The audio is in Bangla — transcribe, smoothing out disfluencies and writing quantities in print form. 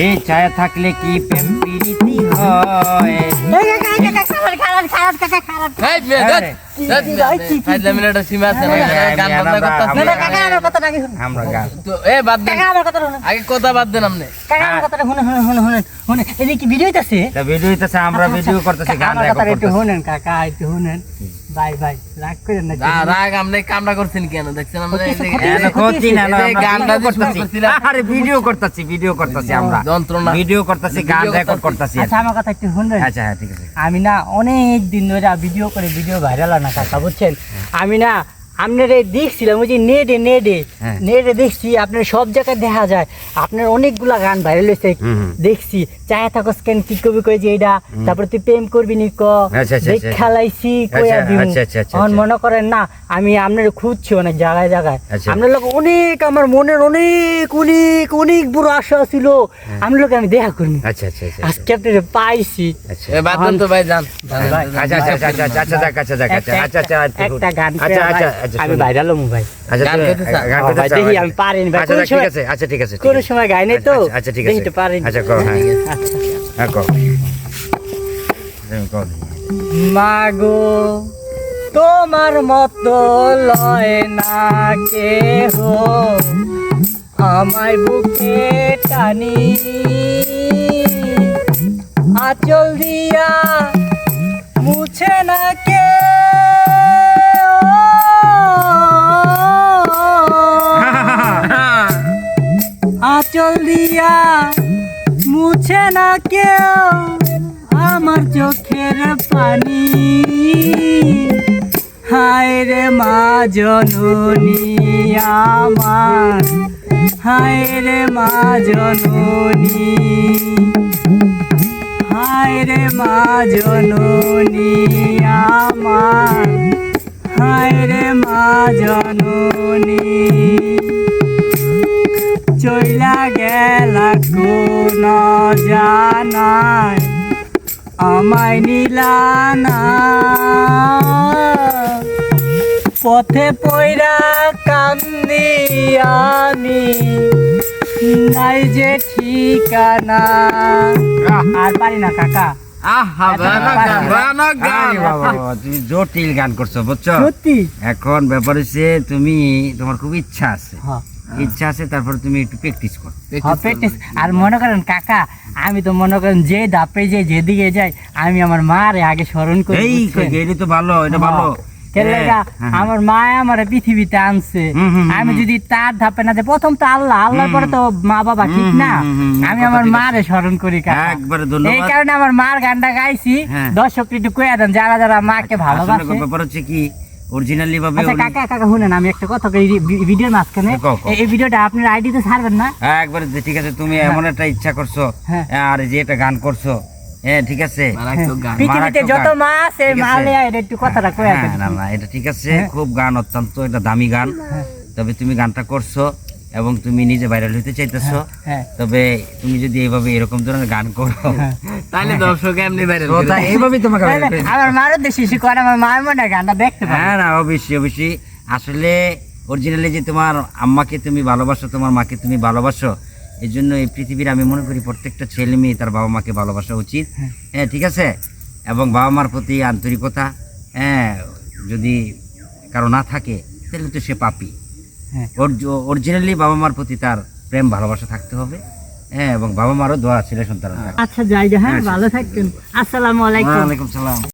এই ছায়া থাকলে কি প্রেম প্রীতি হয়। আমরা ভিডিও করতেছি গান ভিডিও করতেছি আমরা ভিডিও করতেছি গান রেকর্ড করতেছি। আচ্ছা আমার কথা একটু শুনবেন? আচ্ছা হ্যাঁ ঠিক আছে। আমি না অনেক দিন ধরে ভিডিও করে ভিডিও ভাইরাল না কাকা বুঝছেন। আমি না আপনার দেখছিলাম ওই যে নেটে দেখছি আপনার সব জায়গায় দেখা যায় আপনার অনেকগুলা গান ভাইরাল হয়েছে দেখছি। চায় থাকো স্ক্যান কি কবি কই যে এটা তারপরে তুই প্রেম করবি নি ক খেলাইছি কইয়া দিন মনে করেন না আমি আপনার খুঁজছি অনেক জায়গায় জায়গায়। আপনার লোক অনেক আমার মনের অনেক অনেক অনেক বড় আশা ছিল আপনার লোক আমি দেখা করিনি। আজকে আপনার পাইছি। একটা গান আমি ভাইরাল হবো ভাই। দেখি আমি পারিনি ভাই। আচ্ছা ঠিক আছে কোনো সময় গাই নাই তো। আচ্ছা ঠিক আছে পারিনি। আচ্ছা করো হ্যাঁ করো। মাগো তোমার মতো লয় না কেহ আমায় বুকে টানি আঁচল দিয়া মুছে না কে আঁচল দিয়া মুছে না কেউ আমার চোখের পানি। হায় রে মা জননী আমার হায় রে মা জননী হায় রে মা জননী আমার হায় রে মা জননী চইলা গেলা কোন জানায় আমায় নিলানা পথে পয়রা কান্দি আমি নাই যে ঠিকানা। আর পারি না কাকা। তুমি জটিল গান করছো বুঝছো। এখন ব্যাপার হচ্ছে তুমি তোমার খুব ইচ্ছা আছে তারপরে তুমি একটু প্র্যাকটিস করো। আর মনে করেন কাকা আমি তো মনে করেন যে ধাপে যাই যেদিকে যাই আমি আমার মারে আগে স্মরণ করি। তো ভালো এটা ভালো। আমার মা আমার পৃথিবীতে আনছে আমি যদি তার ধাপে না প্রথম তো আল্লাহর পরে তো মা বাবা ঠিক না। আমি আমার মারে স্মরণ করি এই কারণে আমার মার গানটা গাইছি। দর্শক একটু কয়ে দেন যারা যারা মাকে ভালোবাসে। ব্যাপার হচ্ছে কি অরিজিনালি ভাবে কাকা কাকা শুনেন আমি একটা কথা কই ভিডিওর মাঝখানে এই ভিডিওটা আপনার আইডিতে ছাড়বেন না? একবারে ঠিক আছে তুমি এমন একটা ইচ্ছা করছো আর যে এটা গান করছো হ্যাঁ ঠিক আছে। পৃথিবীতে যত মা আছে মালে একটু কথাটা কই আছে। না না এটা ঠিক আছে খুব গান অত্যন্ত এটা দামি গান। তবে তুমি গানটা করছো এবং তুমি নিজে ভাইরাল হইতে চাইতেছো। তবে তুমি যদি এইভাবে এরকম ধরনের গান করো তাহলে দর্শক এমনি ভাইরাল করবে। এইভাবেই তোমাকে আমার মারও দেশি করে আমার মায়ের মনে গানটা দেখতে পারে। হ্যাঁ না অবশ্যই আসলে অরিজিনালি যে তোমার আম্মাকে তুমি ভালোবাসো তোমার মাকে তুমি ভালোবাসো এই জন্য এই পৃথিবীর আমি মনে করি প্রত্যেকটা ছেলে মেয়ে তার বাবা মাকে ভালোবাসা উচিত। হ্যাঁ ঠিক আছে এবং বাবা মার প্রতি আন্তরিকতা যদি কারো না থাকে তাহলে তো সে পাপী। অরিজিনালি বাবা মার প্রতি তার প্রেম ভালোবাসা থাকতে হবে এবং বাবা মারও দোয়া ছেলে সন্তান। আচ্ছা জায়গা হ্যাঁ ভালো থাকবেন। আসসালামু আলাইকুম। ওয়া আলাইকুম সালাম।